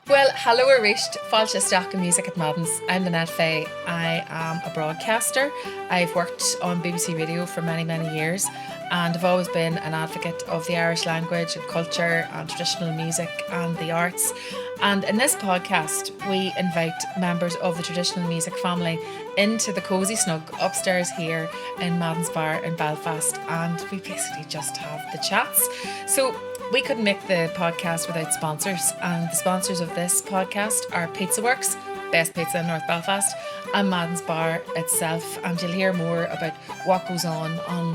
Well, hello Arisht, Fáilte Isteach go Music at Madden's. I'm Lynette Fay. I am a broadcaster. I've worked on BBC Radio for many, many years, and I've always been an advocate of the Irish language and culture and traditional music and the arts. And in this podcast, we invite members of the traditional music family into the cosy snug upstairs here in Madden's Bar in Belfast, and we basically just have the chats. So we couldn't make the podcast without sponsors, and the sponsors of this podcast are Pizza Works, best pizza in North Belfast, and Madden's Bar itself. And you'll hear more about what goes on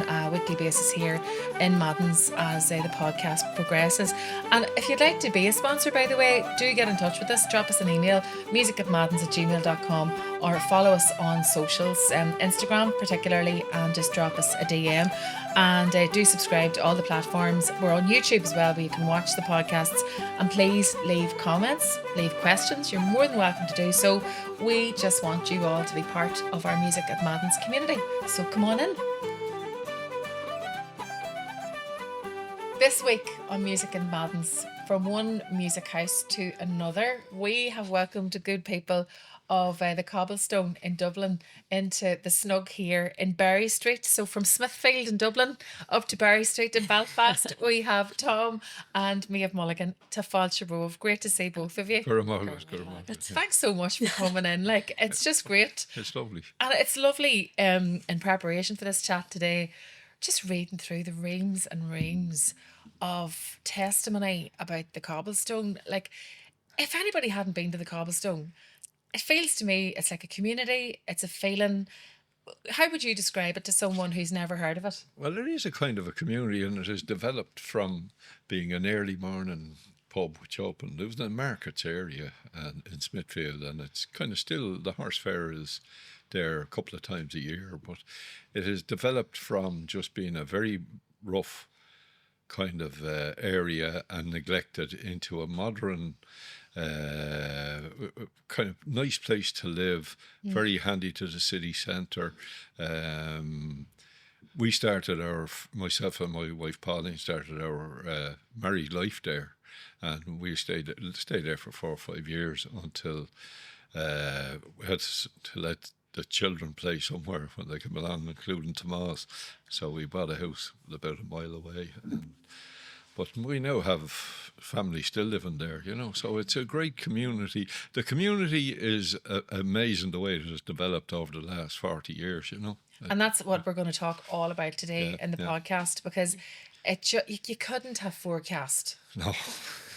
a weekly basis here in Madden's as the podcast progresses. And if you'd like to be a sponsor, by the way, do get in touch with us. Drop us an email, music@maddens@gmail.com, or follow us on socials, Instagram particularly, and just drop us a DM. And do subscribe to all the platforms. We're on YouTube as well, where you can watch the podcasts. And please leave comments, leave questions. You're more than welcome to do so. We just want you all to be part of our Music at Madden's community. So come on in. This week on Music at Madden's, from one music house to another, we have welcomed the good people of the Cobblestone in Dublin into the snug here in Berry Street. So from Smithfield in Dublin up to Berry Street in Belfast, we have Tom and Méabh Mulligan to Fáilte Rómh. Great to see both of you. Good morning. Thanks so much for coming in. Like, it's just great. It's lovely. And it's lovely in preparation for this chat today, just reading through the reams and reams of testimony about the Cobblestone. Like, if anybody hadn't been to the Cobblestone, it feels to me it's like a community, it's a feeling. How would you describe it to someone who's never heard of it? Well, it is a kind of a community, and it has developed from being an early morning pub which opened. It was in the markets area and in Smithfield, and it's kind of still, the horse fair is there a couple of times a year, but it has developed from just being a very rough kind of area and neglected into a modern kind of nice place to live, very handy to the city centre. We started myself and my wife Pauline started our married life there, and we stayed there for 4 or 5 years until we had to let the children play somewhere when they came along, including Tomas. So we bought a house about a mile away. But we now have family still living there, so it's a great community. The community is amazing the way it has developed over the last 40 years, And that's what we're going to talk all about today in the podcast, because you couldn't have forecast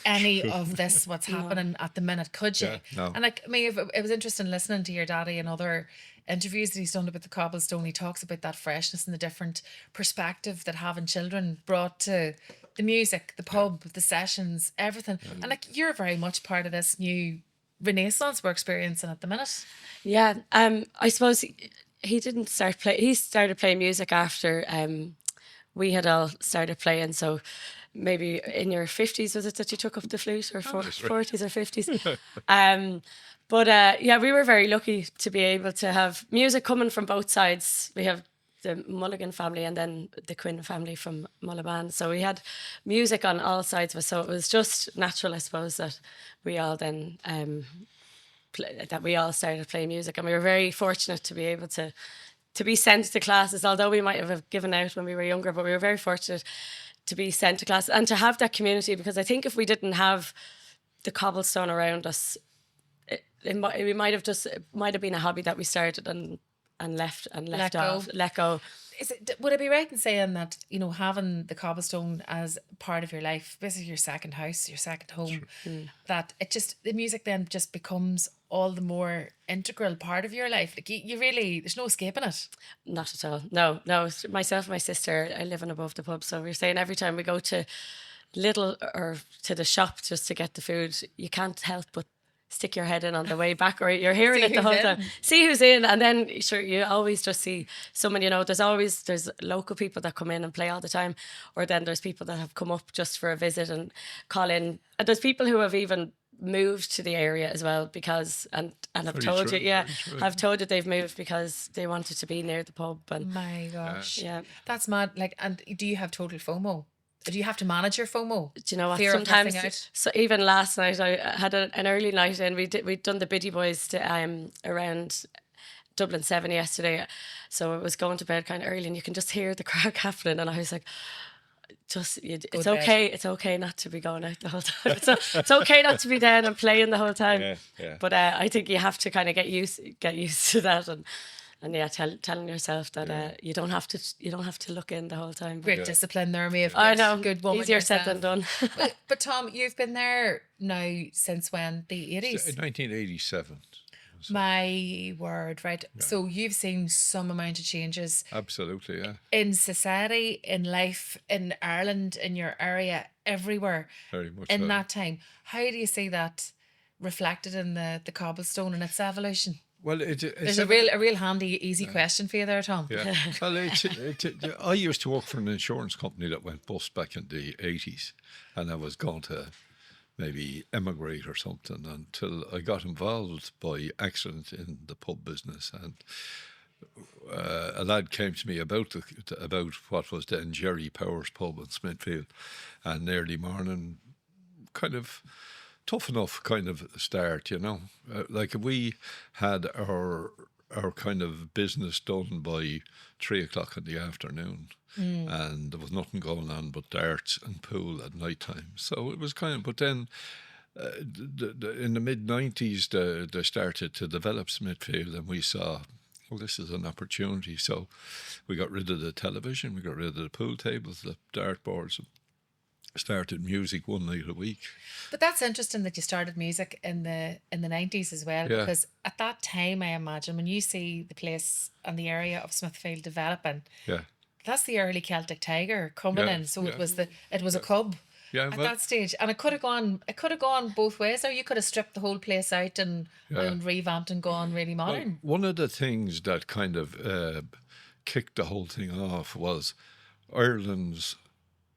any of this, what's happening at the minute, could you? No. And like me, it was interesting listening to your daddy and other interviews that he's done about the Cobblestone. He talks about that freshness and the different perspective that having children brought to the music, the pub, the sessions, everything. And like, you're very much part of this new renaissance we're experiencing at the minute. Yeah, I suppose he didn't start play. He started playing music after we had all started playing. So maybe in your 50s, was it that you took up the flute, or 40s or 50s? But we were very lucky to be able to have music coming from both sides. We have the Mulligan family and then the Quinn family from Mulligan. So we had music on all sides of us. So it was just natural, I suppose, that we all then that we all started playing music, and we were very fortunate to be able to be sent to classes. Although we might have given out when we were younger, but we were very fortunate to be sent to classes and to have that community. Because I think if we didn't have the Cobblestone around us, it might have been a hobby that we started and let go. Would it be right in saying that, having the Cobblestone as part of your life, this is your second house, your second home, that the music then just becomes all the more integral part of your life? Like, you really, there's no escaping it. Not at all. No. Myself and my sister, I live in above the pub, so we're saying every time we go to Lidl or to the shop just to get the food, you can't help but stick your head in on the way back, or you're hearing it the whole time. See who's in, and then sure, you always just see someone. There's local people that come in and play all the time, or then there's people that have come up just for a visit and call in. And there's people who have even moved to the area as well because and I've told you they've moved because they wanted to be near the pub. And my gosh, yeah, that's mad. Like, and do you have total FOMO Do you have to manage your FOMO? Do you know what? Fear of missing Sometimes, out? so even last night, I had an early night in. We'd done the Biddy Boys to, around Dublin 7 yesterday, so I was going to bed kind of early, and you can just hear the crack happening, and I was like, it's to okay. It's okay not to be going out the whole time. It's okay not to be down and playing the whole time. Yeah. But I think you have to kind of get used to that, and yeah, telling yourself that you don't have to look in the whole time. Great discipline there, Méabh. I know. Good woman. Easier said than done. But Tom, you've been there now since when? The 80s? 1987. My word, right? Yeah. So you've seen some amount of changes. Absolutely, yeah. In society, in life, in Ireland, in your area, everywhere. Very much in so. that time. How do you see that reflected in the Cobblestone and its evolution? Well, there's a real handy, easy question for you there, Tom. Yeah. Well, I used to work for an insurance company that went bust back in the 80s, and I was going to maybe emigrate or something until I got involved by accident in the pub business, and a lad came to me about what was then Jerry Power's pub in Smithfield, and early morning, kind of tough enough kind of start, like we had our kind of business done by 3:00 in the afternoon. And there was nothing going on but darts and pool at night time. So it was kind of, but then in the mid-90s, they started to develop Smithfield, and we saw, well, this is an opportunity. So we got rid of the television, we got rid of the pool tables, the dart boards, started music one night a week. But that's interesting that you started music in the 90s as well, because at that time, I imagine, when you see the place and the area of Smithfield developing, that's the early Celtic Tiger coming in. So it was a club at that stage, and it could have gone both ways. There, you could have stripped the whole place out and revamped and gone really modern. Well, one of the things that kind of kicked the whole thing off was Ireland's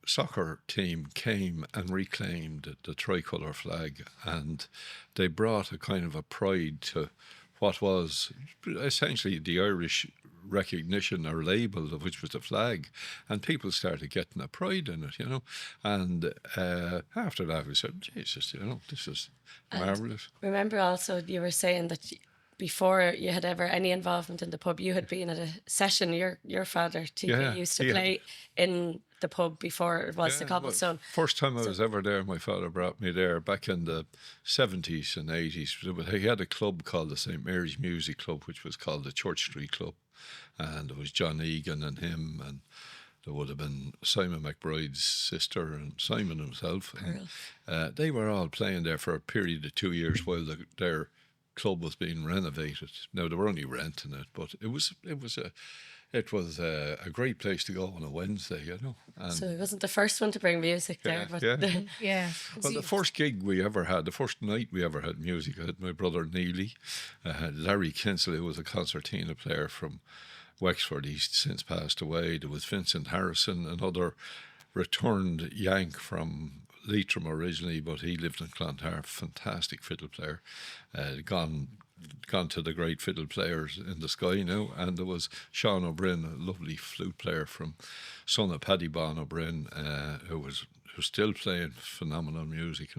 soccer team came and reclaimed the tricolour flag, and they brought a kind of a pride to what was essentially the Irish recognition or label, of which was the flag, and people started getting a pride in it, and after that we said, Jesus, this is marvellous. Remember also you were saying that before you had ever any involvement in the pub, you had been at a session. Your father, TP, used to play in the pub before it was the Cobblestone. Well, first time I was ever there, my father brought me there back in the 70s and 80s. He had a club called the St. Mary's Music Club, which was called the Church Street Club. And there was John Egan and him, and there would have been Simon McBride's sister and Simon himself. And, they were all playing there for a period of 2 years while their club was being renovated. Now, they were only renting it, but it was a great place to go on a Wednesday, And so he wasn't the first one to bring music there, but Well, the first gig we ever had, the first night we ever had music, I had my brother Neely, Larry Kinsella, who was a concertina player from Wexford. He's since passed away. There was Vincent Harrison, another returned Yank from Leitrim originally, but he lived in Clontarf, fantastic fiddle player, gone to the great fiddle players in the sky now. And there was Sean O'Brien, a lovely flute player from son of Paddy Bon O'Brien, who's still playing phenomenal music,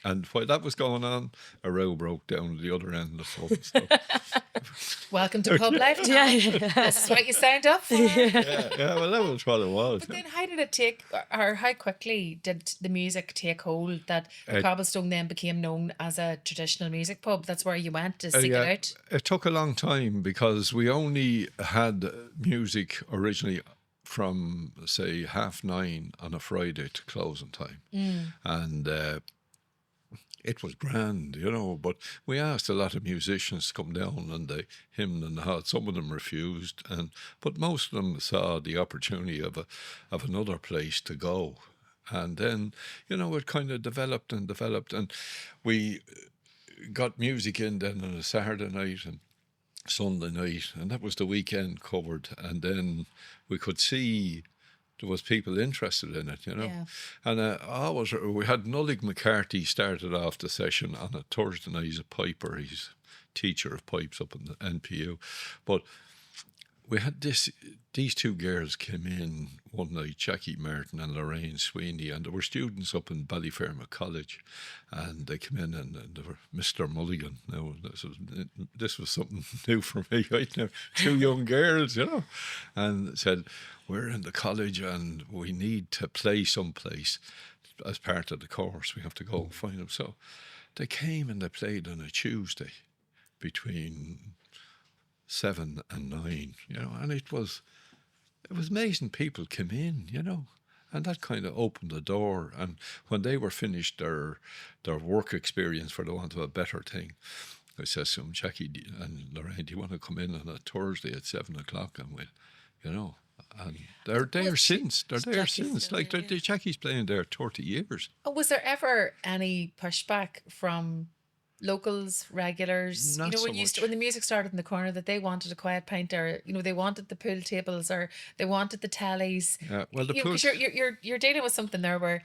And while that was going on, a row broke down at the other end of the pub. Welcome to pub life. This is what you signed up for. Well, that was what it was. But then how did it take, or how quickly did the music take hold that the Cobblestone then became known as a traditional music pub? That's where you went to seek it out? It took a long time because we only had music originally from, say, 9:30 on a Friday to closing time. And it was grand, but we asked a lot of musicians to come down and they hymned and hawed. Some of them refused, but most of them saw the opportunity of another place to go. And then, it kind of developed, and we got music in then on a Saturday night and Sunday night, and that was the weekend covered. And then we could see there was people interested in it, And we had Nullig McCarthy started off the session on a Thursday night. He's a piper, he's teacher of pipes up in the NPU. But we had these two girls came in one night, Jackie Martin and Lorraine Sweeney, and there were students up in Ballyfermot College, and they came in and they were Mr. Mulligan. Now this was something new for me. Right now, two young girls, and said, we're in the college and we need to play someplace as part of the course. We have to go and find them. So they came and they played on a Tuesday between 7 and 9, and it was amazing. People came in, and that kind of opened the door. And when they were finished their work experience, for the want of a better thing, I said to them, Jackie and Lorraine, do you want to come in on a Thursday at 7 o'clock? And and they're there since. They're there since. Like, Jackie's playing there 30 years. Oh, was there ever any pushback from locals, regulars? Not so much. When the music started in the corner, that they wanted a quiet pint, or they wanted the pool tables, or they wanted the tellies. Yeah, well, the pool. 'Cause you're dealing with something there where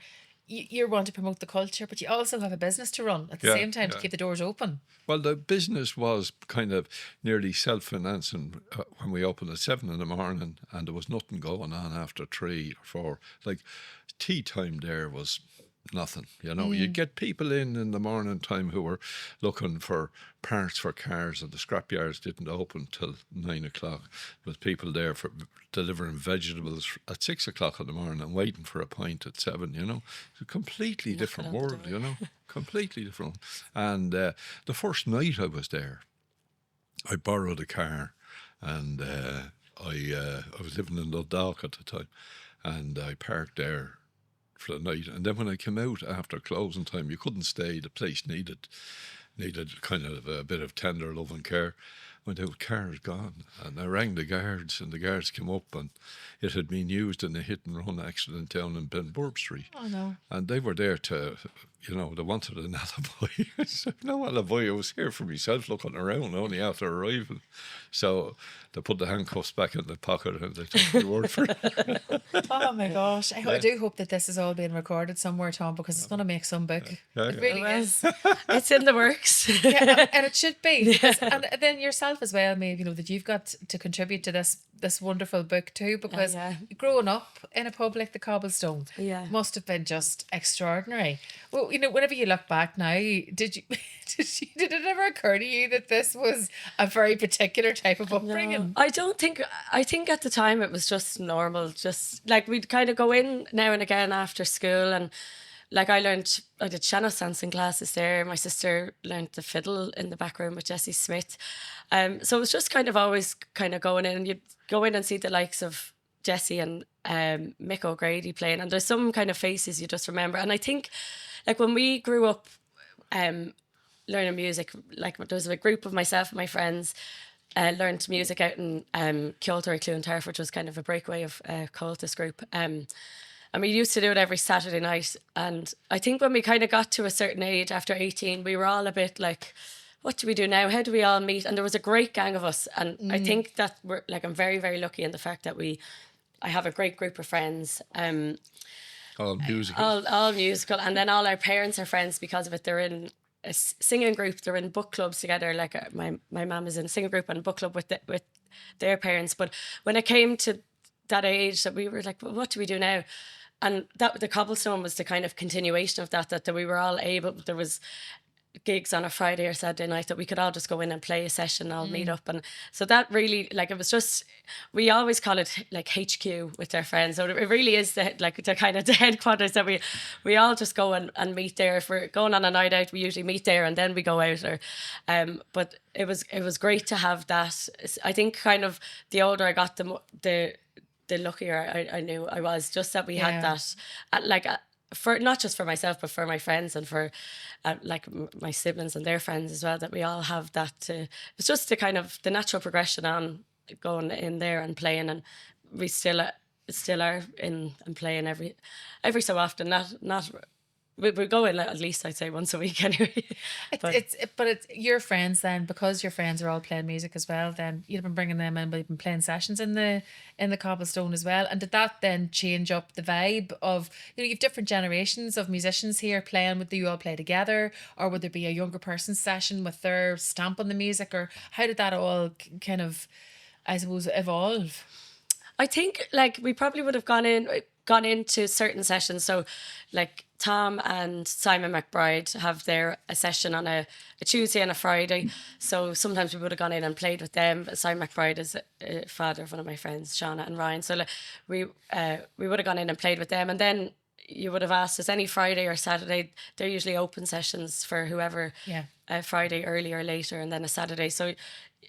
you want to promote the culture, but you also have a business to run at the same time to keep the doors open. Well, the business was kind of nearly self-financing when we opened at 7 in the morning, and there was nothing going on after 3 or 4. Like, tea time there was nothing, You'd get people in the morning time who were looking for parts for cars, and the scrapyards didn't open till 9 o'clock. With people there for delivering vegetables at 6 o'clock in the morning and waiting for a pint at 7. It's a completely different world, completely different. And the first night I was there, I borrowed a car, and I was living in Dundalk at the time, and I parked there for the night. And then when I came out after closing time, you couldn't stay. The place needed kind of a bit of tender love and care. Went out, car's gone. And I rang the guards, and the guards came up, and it had been used in a hit and run accident down in Benburb Street. Oh, no. And they were there to, they wanted an alibi. I said, no alibi, I was here for myself looking around only after arriving. So they put the handcuffs back in the pocket and they took my word for it. Oh my gosh. I do hope that this is all being recorded somewhere, Tom, because it's going to make some book. It really is. It's in the works. Yeah, and it should be. And then yourself as well, Méabh, that you've got to contribute to this wonderful book too, because growing up in a pub like the Cobblestone must have been just extraordinary. Well, whenever you look back now, did it ever occur to you that this was a very particular type of upbringing? No, I think at the time it was just normal. Just like we'd kind of go in now and again after school, and like I did piano dancing classes there. My sister learned the fiddle in the back room with Jessie Smith. So it was just kind of always kind of going in, and you'd go in and see the likes of Jessie and Mick O'Grady playing, and there's some kind of faces you just remember. And I think like when we grew up learning music, like there was a group of myself and my friends learned music out in Kilter, Clontarf, which was kind of a breakaway of cultist group. And we used to do it every Saturday night. And I think when we kind of got to a certain age, after 18, we were all a bit like, what do we do now? How do we all meet? And there was a great gang of us. And I think that I'm very, very lucky in the fact that I have a great group of friends. All musical. All musical. And then all our parents are friends because of it. They're in a singing group. They're in book clubs together. Like my mum is in a singing group and a book club with their parents. But when it came to that age, that we were like, well, what do we do now? And that the Cobblestone was the kind of continuation of that we were all able. There was gigs on a Friday or Saturday night that we could all just go in and play a session, all meet up. And so that really, like, it was just, we always call it like HQ with our friends. So it really is the kind of the headquarters that we all just go and meet there. If we're going on a night out, we usually meet there and then we go out. But it was great to have that. I think kind of the older I got, the luckier I knew I was, just that we had that, for not just for myself but for my friends and for like my siblings and their friends as well, that we all have that. It's just the kind of the natural progression on going in there and playing, and we still are in and playing every so often. Not we go in at least, I'd say, once a week anyway. But it's your friends then, because your friends are all playing music as well. Then you've been bringing them in, but you've been playing sessions in the Cobblestone as well. And did that then change up the vibe of, you've different generations of musicians here playing? Would you all play together, or would there be a younger person's session with their stamp on the music, or how did that all kind of I suppose, evolve? I think like we probably would have gone into certain sessions. So like Tom and Simon McBride have a session on a Tuesday and a Friday. So sometimes we would have gone in and played with them. Simon McBride is a father of one of my friends, Shauna and Ryan. So like, we would have gone in and played with them, and then you would have asked us any Friday or Saturday. They're usually open sessions for whoever. Yeah. Friday early or later, and then a Saturday. So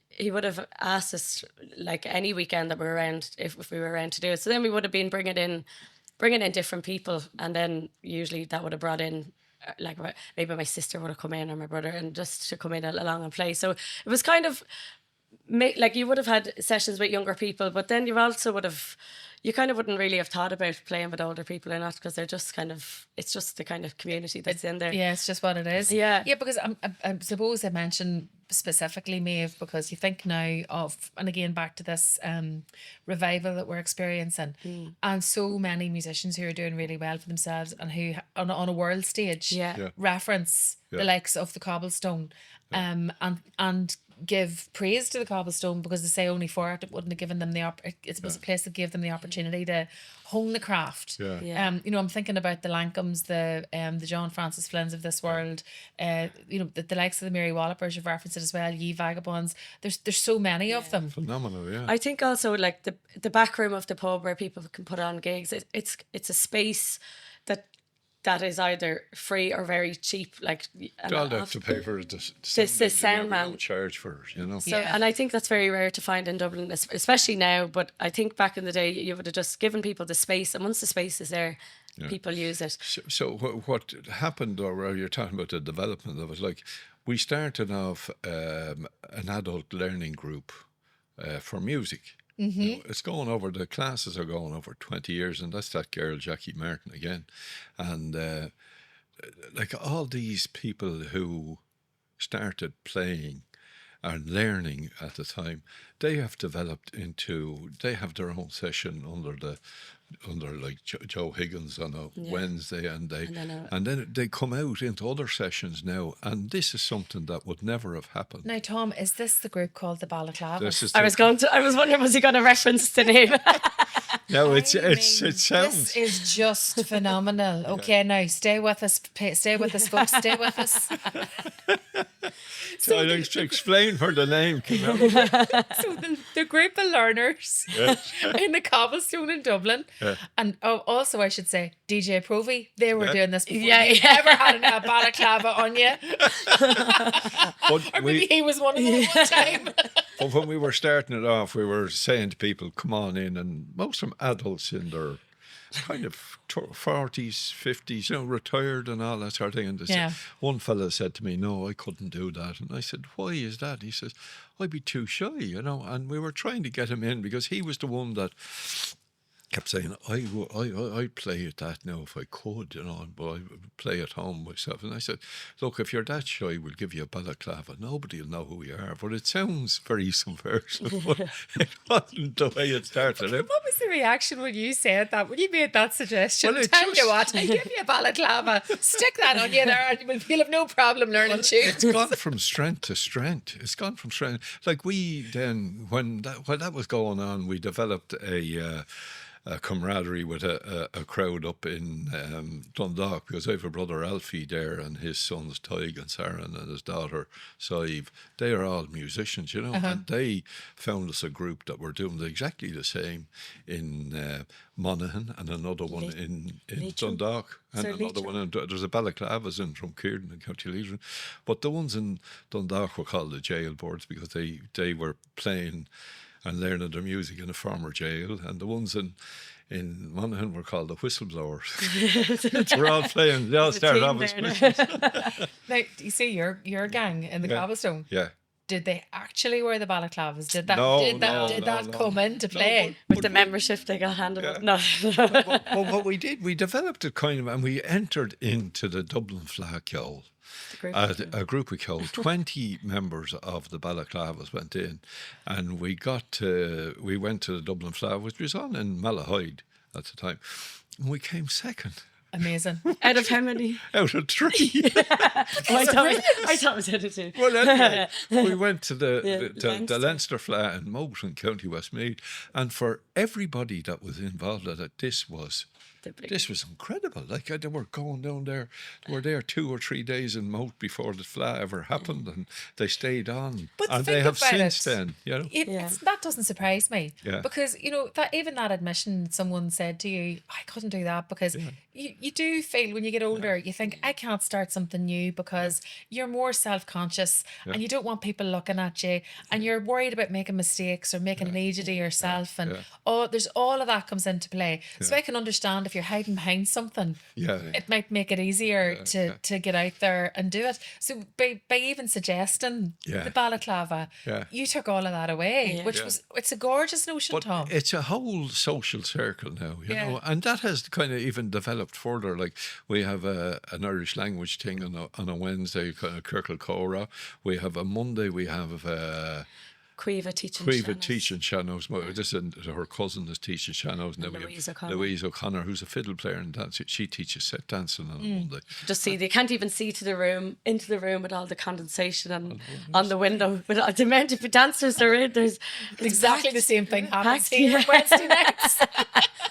he would have asked us like any weekend that we're around, if we were around to do it. So then we would have been bringing in different people, and then usually that would have brought in like maybe my sister would have come in or my brother, and just to come in along and play. So it was kind of like you would have had sessions with younger people, but then you also would have. You kind of wouldn't really have thought about playing with older people or not, because they're just kind of, it's just the kind of community that's in there. Yeah, it's just what it is. Yeah. Yeah, because I suppose I mentioned specifically Méabh because you think now of, and again back to this revival that we're experiencing, and so many musicians who are doing really well for themselves and who on a world stage reference the likes of the Cobblestone, and give praise to the Cobblestone, because they say only for it wouldn't have given them it was a place that gave them the opportunity to hone the craft. You know, I'm thinking about the Lancoms, the John Francis Flynns of this world, you know, the likes of the Mary Wallopers, you've referenced it as well, Ye Vagabonds. There's so many of them. Phenomenal, yeah. I think also like the back room of the pub where people can put on gigs, it's a space that is either free or very cheap. Like, All have to pay for the sound man. Charge for it, you know. So, and I think that's very rare to find in Dublin, especially now. But I think back in the day, you would have just given people the space, and once the space is there, people use it. So what happened, or you're talking about the development of it, like we started off an adult learning group for music. You know, it's going over, the classes are going over 20 years, and that's that girl Jackie Martin again, and like all these people who started playing and learning at the time, they have developed into, they have their own session under like Joe Higgins on a Wednesday, and then they come out into other sessions now, and this is something that would never have happened. Now, Tom, is this the group called the Balaclava? I was wondering, was he going to reference the name? No, it sounds. This is just phenomenal. Okay, now stay with us, folks. Stay with us. So I to explain where the name came out. So the group of learners in the Cobblestone in Dublin, and also I should say DJ Provy, they were doing this before you ever had a balaclava on you. Or maybe he was one of them at one time. But when we were starting it off, we were saying to people, come on in, and most of them adults in their kind of 40s, 50s, you know, retired and all that sort of thing. And one fella said to me, no, I couldn't do that. And I said, why is that? He says, I'd be too shy, you know. And we were trying to get him in because he was the one that kept saying, I'd play at that now if I could, you know, but I would play at home myself. And I said, look, if you're that shy, we'll give you a balaclava. Nobody will know who you are. But it sounds very subversive. But it wasn't the way it started out. What was the reaction when you said that? When you made that suggestion? Well, Tell you what, I give you a balaclava, stick that on you there, and you'll have no problem learning tunes. It's gone from strength to strength. It's gone from strength. Like we then, when that was going on, we developed a camaraderie with a crowd up in Dundalk, because I have a brother Alfie there, and his sons Tig and Saran and his daughter Sive. They are all musicians, you know, and they found us a group that were doing exactly the same in Monaghan, and another one in Dundalk, and another one in, there's a Balaclavas in from Kieran and County Leitrim, but the ones in Dundalk were called the jail boards because they were playing and learning their music in a former jail, and the ones in Monaghan were called the whistleblowers. We're all playing. They all started off as whistles. Now, you see your gang in the Cobblestone. Yeah. Did they actually wear the balaclavas? Did that come into play? With the membership they got handed up? No. Well, what we did, we developed it kind of, and we entered into the Dublin Flag Yole. A group we called 20 members of the Balaclavas went in, and we went to the Dublin Flag, which was on in Malahide at the time, and we came second. Amazing. Out of how many? Out of 3. I thought it was out of 2. Well, anyway, we went to the Leinster. Leinster Flat in Moat in County Westmeath, and for everybody that was involved at it, this was incredible. Like they were going down there, they were there 2 or 3 days in Moat before the Flat ever happened, and they stayed on, But and think they have about since it. then. You know, That doesn't surprise me. Yeah. Because, that even that admission someone said to you, I couldn't do that, because you do feel when you get older, you think, I can't start something new, because you're more self-conscious and you don't want people looking at you, and you're worried about making mistakes or making an idiot of yourself, and there's all of that comes into play. So I can understand if you're hiding behind something, it might make it easier to get out there and do it. So by even suggesting the Balaclava, you took all of that away, which was, it's a gorgeous notion, but Tom. it's a whole social circle now, you know, and that has kind of even developed further. Like we have an Irish language thing on a Wednesday, kind of Kirkle Cora. We have a Monday, we have Cueva teaching Shanos. This is her cousin is teaching Shanos. And then Louise we have O'Connor. Louise O'Connor, who's a fiddle player and dancer. She teaches set dancing on a Monday. Just see, they can't even see into the room with all the condensation and on the window. But the amount of dancers are in, there's Exactly the same thing happens packed, here Wednesday nights.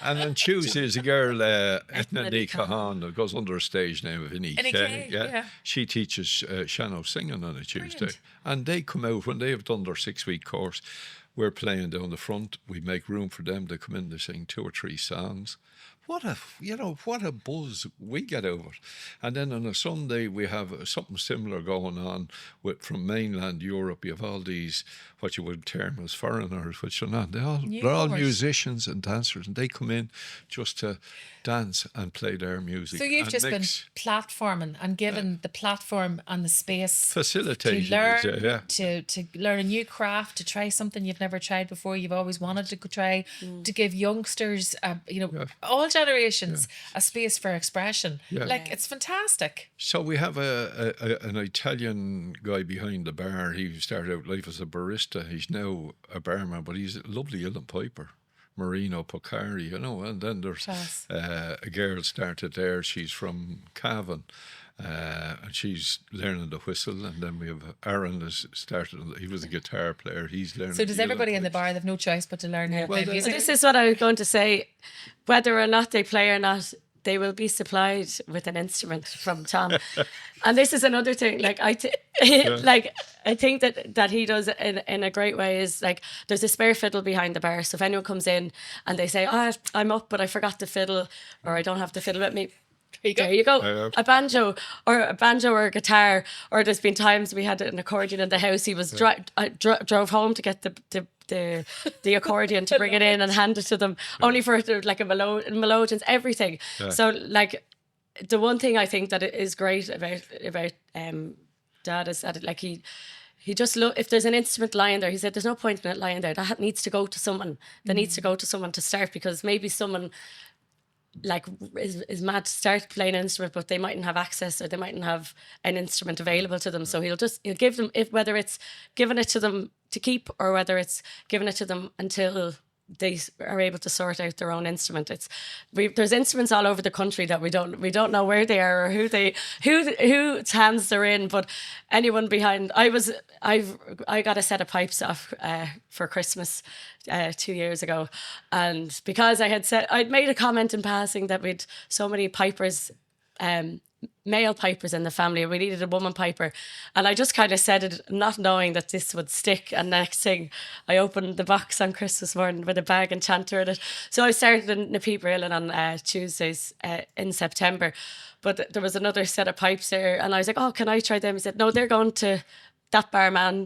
And on Tuesday is a girl, Etna Etna Ní Cahan. Cahan, that goes under a stage name of Vinnie Vinnie Kay. Kay, yeah. She teaches Shano singing on a Tuesday. Brilliant. And they come out, when they have done their 6-week course, we're playing down the front. We make room for them. They come in, they sing 2 or 3 songs. What a buzz we get out of it. And then on a Sunday, we have something similar going on from mainland Europe. You have all these, what you would term as foreigners, which are not. They're all musicians and dancers, and they come in just to dance and play their music. So you've and just been mix. platforming and given the platform and the space Facilitation, to learn, yeah. to learn a new craft, to try something you've never tried before, you've always wanted to try, to give youngsters, all generations, a space for expression. Yeah. Like, it's fantastic. So we have an Italian guy behind the bar. He started out life as a barista. He's now a barman, but he's a lovely uilleann piper. Marino Pocari, and then there's a girl started there. She's from Cavan, and she's learning the whistle. And then we have Aaron has started. He was a guitar player. He's learning. So does everybody in the bar? They've no choice but to learn how to play music. This is what I was going to say. Whether or not they play or not, they will be supplied with an instrument from Tom. And this is another thing. Like I think that he does in a great way is, like, there's a spare fiddle behind the bar. So if anyone comes in and they say, I'm up, but I forgot the fiddle, or I don't have the fiddle with me, there you go. A banjo or a guitar. Or there's been times we had an accordion in the house. He was drove home to get the accordion to bring it in and hand it to them, only for like a melodians, everything. So, like, the one thing I think that is great about Dad is that, like, he just if there's an instrument lying there, he said there's no point in it lying there. That needs to go to someone. That needs to go to someone to start, because maybe someone like is mad to start playing an instrument, but they mightn't have access, or they mightn't have an instrument available to them. So he'll give them, whether it's giving it to them to keep, or whether it's giving it to them until they are able to sort out their own instrument. There's instruments all over the country that we don't know where they are or whose hands they're in. But anyone behind, I got a set of pipes off for Christmas 2 years ago, and because I'd made a comment in passing that we'd so many pipers, male pipers in the family, we needed a woman piper, and I just kind of said it not knowing that this would stick. And next thing, I opened the box on Christmas morning with a bag and chanter in it. So I started in the Peeper Uilleann on Tuesdays in September, but there was another set of pipes there, and I was like, oh, can I try them? He said, no, they're going to that barman,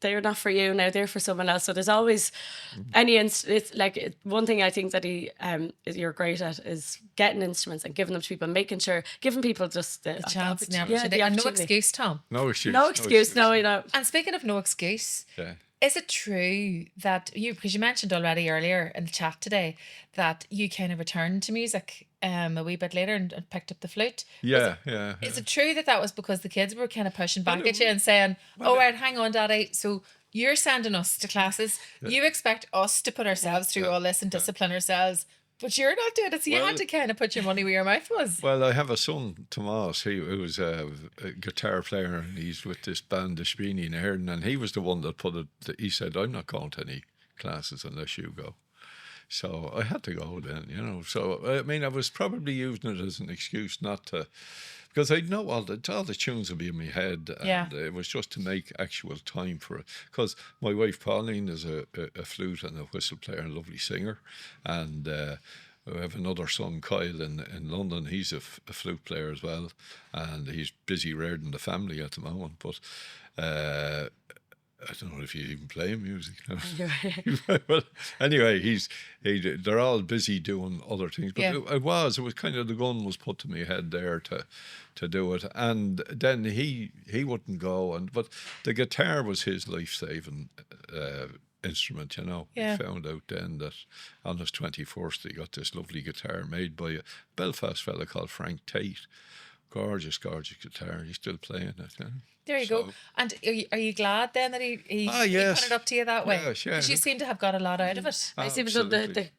they're not for you now, they're for someone else. So there's always it's like one thing I think that you're great at is getting instruments and giving them to people, and making sure, giving people just the chance, the opportunity. and no excuse, Tom. No excuse. No excuse, no, you know. And speaking of no excuse, is it true that because you mentioned already earlier in the chat today that you kind of returned to music a wee bit later and picked up the flute? Yeah. Is it true that was because the kids were kind of pushing back at you and saying, right, hang on, Daddy, so you're sending us to classes, you expect us to put ourselves through all this and discipline ourselves, But you're not doing it, so you had to kind of put your money where your mouth was. Well, I have a son, Tomas, who was a guitar player, and he's with this band, the Spini in Airden, and he was the one that put it, he said, I'm not going to any classes unless you go. So I had to go then, you know. So, I mean, I was probably using it as an excuse not to, because I know all the tunes would be in my head, and it was just to make actual time for it. Because my wife Pauline is a flute and a whistle player and a lovely singer, and we have another son, Kyle, in London. He's a flute player as well, and he's busy rearing the family at the moment. But I don't know if you even play music. But anyway, they're all busy doing other things. But it was kind of, the gun was put to my head there to do it, and then he wouldn't go. But the guitar was his life-saving instrument, you know. Yeah. He found out then that on his 21st he got this lovely guitar made by a Belfast fella called Frank Tate. Gorgeous guitar. He's still playing it. Yeah. There you go. And are you glad then that he yes. put it up to you that way? Yes, yeah. Because you seem to have got a lot out of it. I see the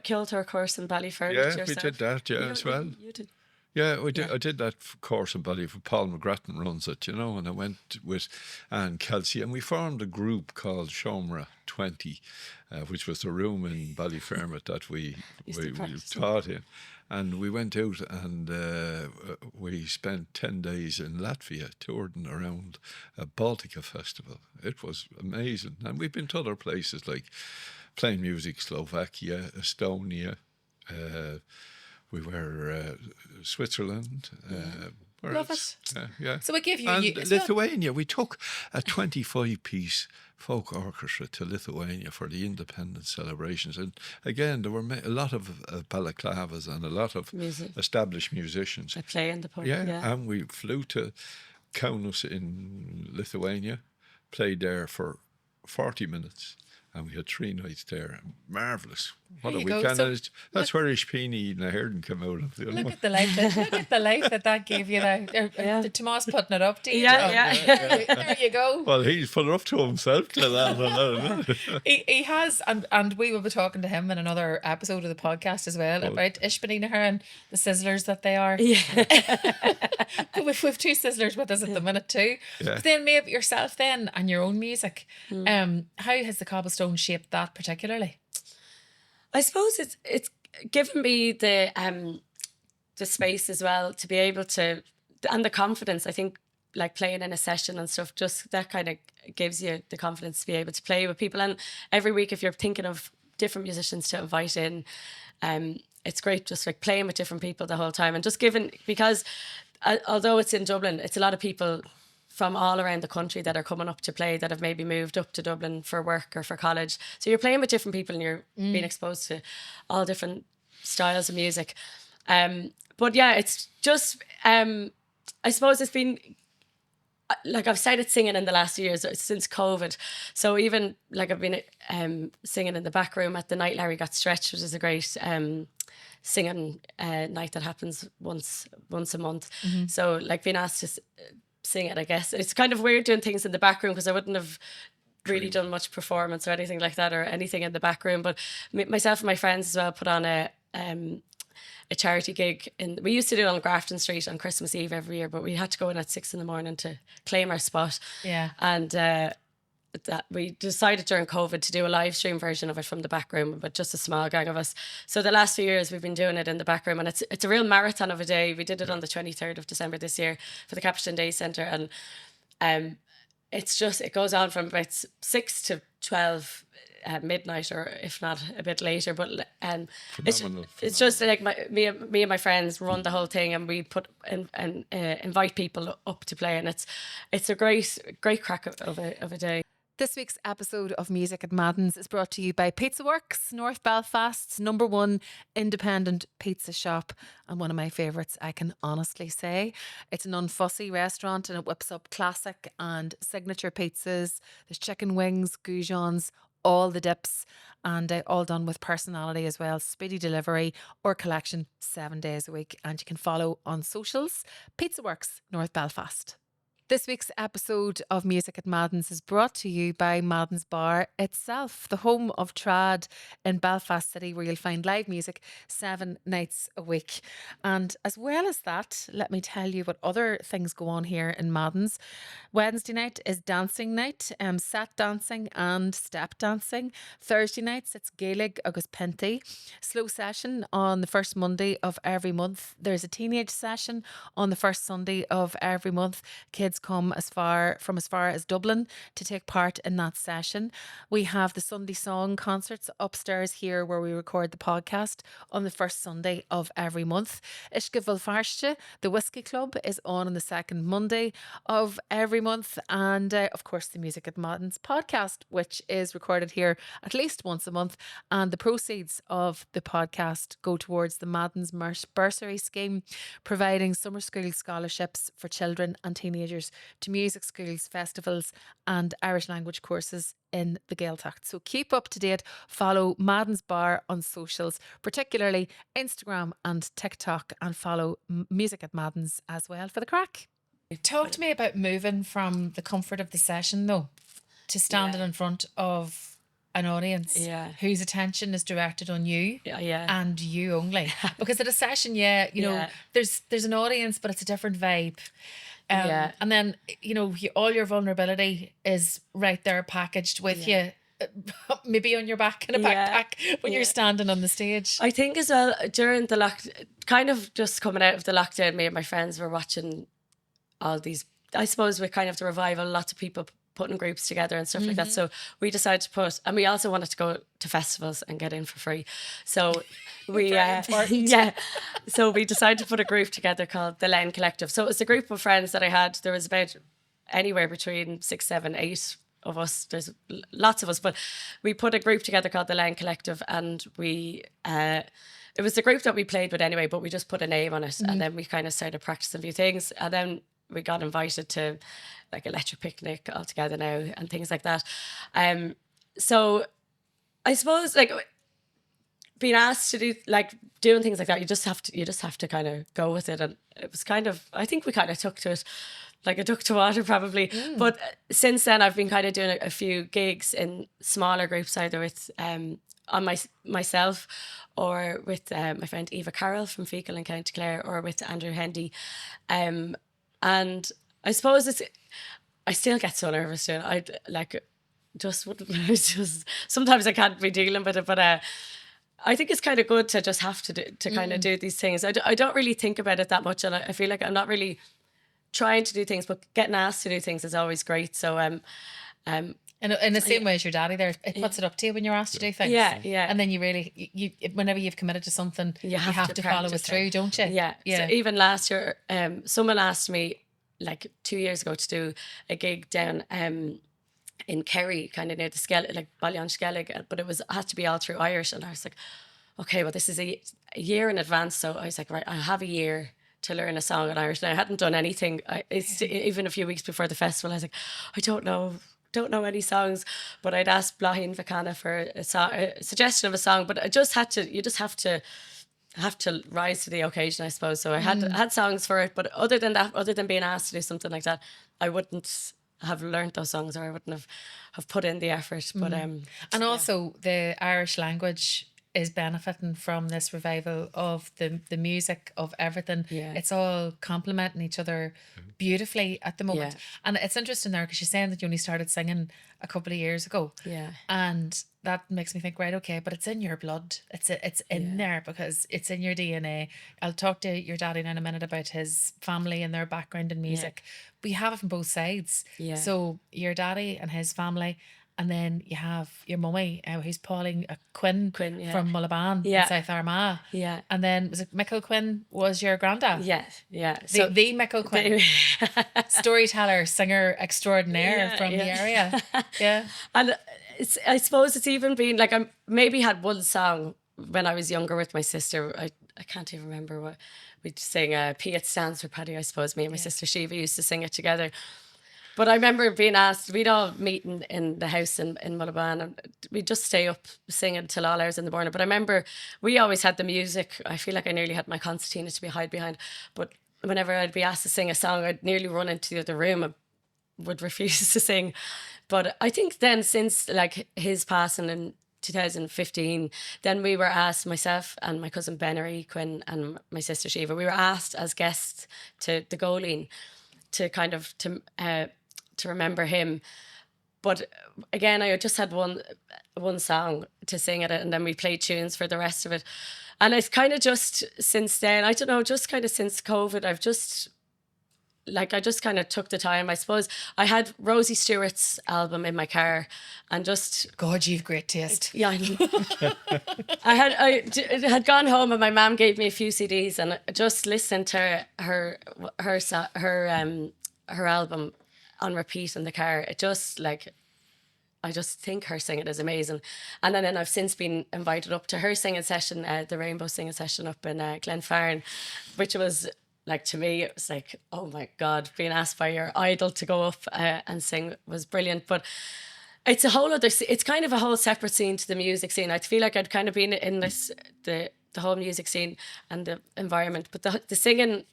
Kilter course in Ballyfermot. Yeah, we did that, as well. You did. Yeah, we did. I did that course in Ballyfermot. Paul McGrattan runs it, you know, and I went with Anne Kelsey, and we formed a group called Shomra 20, which was the room in Ballyfermot that we taught in. And we went out and we spent 10 days in Latvia touring around a Baltica festival. It was amazing. And we've been to other places like playing music, Slovakia, Estonia. We were Switzerland. Where Love else? it. Yeah. So it gave you... And it's Lithuania. We took a 25-piece folk orchestra to Lithuania for the independence celebrations. And again, there were a lot of balaclavas and a lot of established musicians. I play in the pub. Yeah, and we flew to Kaunas in Lithuania, played there for 40 minutes. And we had 3 nights there. Marvellous. What a weekend. So that's where Ishpini and Airden came out of. Look at the life that gave you now. Did Tomas putting it up to you? Yeah. There you go. Well, he's put it up to himself to that. He has, and we will be talking to him in another episode of the podcast as well about Ishpini and the sizzlers that they are. Yeah. We've 2 sizzlers with us at the minute too. Yeah. But then maybe yourself then and your own music. How has the Cobblestone shaped that particularly? I suppose it's given me the space as well to be able to, and the confidence. I think like playing in a session and stuff, just that kind of gives you the confidence to be able to play with people. And every week, if you're thinking of different musicians to invite in, it's great just like playing with different people the whole time, and just given, because although it's in Dublin, it's a lot of people from all around the country that are coming up to play, that have maybe moved up to Dublin for work or for college. So you're playing with different people and you're being exposed to all different styles of music. But yeah, it's just, I suppose it's been, like I've started singing in the last few years since COVID. So even like I've been singing in the back room at the night Larry got stretched, which is a great singing night that happens once a month. So like being asked to sing it, I guess it's kind of weird doing things in the back room, because I wouldn't have really done much performance or anything like that, or anything in the back room. But myself and my friends as well put on a charity gig we used to do it on Grafton Street on Christmas Eve every year, but we had to go in at 6 a.m. to claim our spot. And that we decided during COVID to do a live stream version of it from the back room, but just a small gang of us. So the last few years we've been doing it in the back room, and it's a real marathon of a day. We did it on the 23rd of December this year for the Capstan Day Centre, and it goes on from about 6 to 12 midnight, or if not a bit later. But it's just like me and my friends run the whole thing, and we put and invite people up to play, and it's a great crack of a day. This week's episode of Music at Madden's is brought to you by Pizza Works, North Belfast's #1 independent pizza shop, and one of my favourites, I can honestly say. It's an unfussy restaurant, and it whips up classic and signature pizzas. There's chicken wings, goujons, all the dips, and all done with personality as well. Speedy delivery or collection 7 days a week, and you can follow on socials. Pizza Works, North Belfast. This week's episode of Music at Madden's is brought to you by Madden's Bar itself, the home of trad in Belfast City, where you'll find live music 7 nights a week. And as well as that, let me tell you what other things go on here in Madden's. Wednesday night is dancing night, set dancing and step dancing. Thursday nights it's Gaelic agus Pinty. Slow session on the first Monday of every month. There's a teenage session on the first Sunday of every month. Kids come as far as Dublin to take part in that session. We have the Sunday Song concerts upstairs here where we record the podcast on the first Sunday of every month. Ishka Vilfarsche, the Whiskey Club, is on the second Monday of every month. And of course, the Music at Madden's podcast, which is recorded here at least once a month. And the proceeds of the podcast go towards the Madden's Bursary Scheme, providing summer school scholarships for children and teenagers to music schools, festivals and Irish language courses in the Gaeltacht. So keep up to date. Follow Madden's Bar on socials, particularly Instagram and TikTok, and follow Music at Madden's as well for the crack. Talk to me about moving from the comfort of the session though to standing in front of an audience whose attention is directed on you and you only. Because at a session, you know, there's an audience, but it's a different vibe. And then, you know, all your vulnerability is right there packaged with you, maybe on your back in a backpack when you're standing on the stage. I think as well, during the kind of just coming out of the lockdown, me and my friends were watching all these, I suppose with kind of the revival, lots of people putting groups together and stuff like that. So we decided to put, and we also wanted to go to festivals and get in for free. So we, so we decided to put a group together called the Len Collective. So it was a group of friends that I had. There was about anywhere between 6, 7, 8 of us. There's lots of us, but we put a group together called the Len Collective, and we, it was the group that we played with anyway, but we just put a name on it, and then we kind of started practicing a few things, and then we got invited to like Electric Picnic all together now and things like that. So I suppose like being asked to do like doing things like that, you just have to kind of go with it. And it was kind of, I think we kind of took to it like a duck to water probably. But since then I've been kind of doing a few gigs in smaller groups, either with on myself or with my friend Eva Carroll from Fecal in County Clare, or with Andrew Hendy. And I suppose I still get so nervous doing it. Sometimes I can't be dealing with it, but I think it's kind of good to just have to kind of do these things. I don't really think about it that much, and I feel like I'm not really trying to do things, but getting asked to do things is always great. So in the same way as your daddy there, it puts it up to you when you're asked to do things. And then you whenever you've committed to something, you have to follow it through, don't you? Yeah. So even last year, someone asked me like 2 years ago to do a gig down in Kerry, kind of near the Skellig, like Ballion-Skellig, but it had to be all through Irish, and I was like, okay, well this is a year in advance, so I was like, right, I have a year to learn a song in Irish. And I hadn't done anything. Even a few weeks before the festival, I was like, I don't know any songs, but I'd asked Blahin Vakana for a suggestion of a song, but you just have to rise to the occasion, I suppose. So I had songs for it, but other than being asked to do something like that, I wouldn't have learned those songs, or I wouldn't have put in the effort. But and also the Irish language is benefiting from this revival of the music, of everything. It's all complementing each other beautifully at the moment. And it's interesting there because you're saying that you only started singing a couple of years ago, and that makes me think, right, okay, but it's in your blood, it's in there because it's in your DNA. I'll talk to your daddy in a minute about his family and their background in music. We have it from both sides. So your daddy and his family, and then you have your mummy, who's Pauline Quinn from Mullaban in South Armagh. And then was it Michael Quinn was your granddad? So the Michael Quinn, storyteller, singer extraordinaire from the area. And I suppose it's even been like I maybe had one song when I was younger with my sister. I can't even remember what we'd sing. P it stands for Paddy, I suppose. Me and my sister Shiva used to sing it together. But I remember being asked, we'd all meet in the house in Mullaban, and we'd just stay up singing till all hours in the morning. But I remember we always had the music. I feel like I nearly had my concertina to be hide behind. But whenever I'd be asked to sing a song, I'd nearly run into the other room and would refuse to sing. But I think then since like his passing in 2015, then we were asked, myself and my cousin Benary Quinn and my sister Shiva, we were asked as guests to the Goleen to kind of to remember him. But again, I just had one song to sing at it, and then we played tunes for the rest of it. And it's kind of just since then, I don't know, just kind of since COVID, I just kind of took the time. I suppose I had Rosie Stewart's album in my car, and just God, you've great taste. yeah, I had gone home, and my mum gave me a few CDs, and I just listened to her album on repeat in the car. It just like, I just think her singing is amazing. And then I've since been invited up to her singing session, the Rainbow singing session up in Glenfarne, which was like, to me, it was like, oh my God, being asked by your idol to go up and sing was brilliant. But it's a whole other, it's kind of a whole separate scene to the music scene. I feel like I'd kind of been in this, the whole music scene and the environment, but the singing,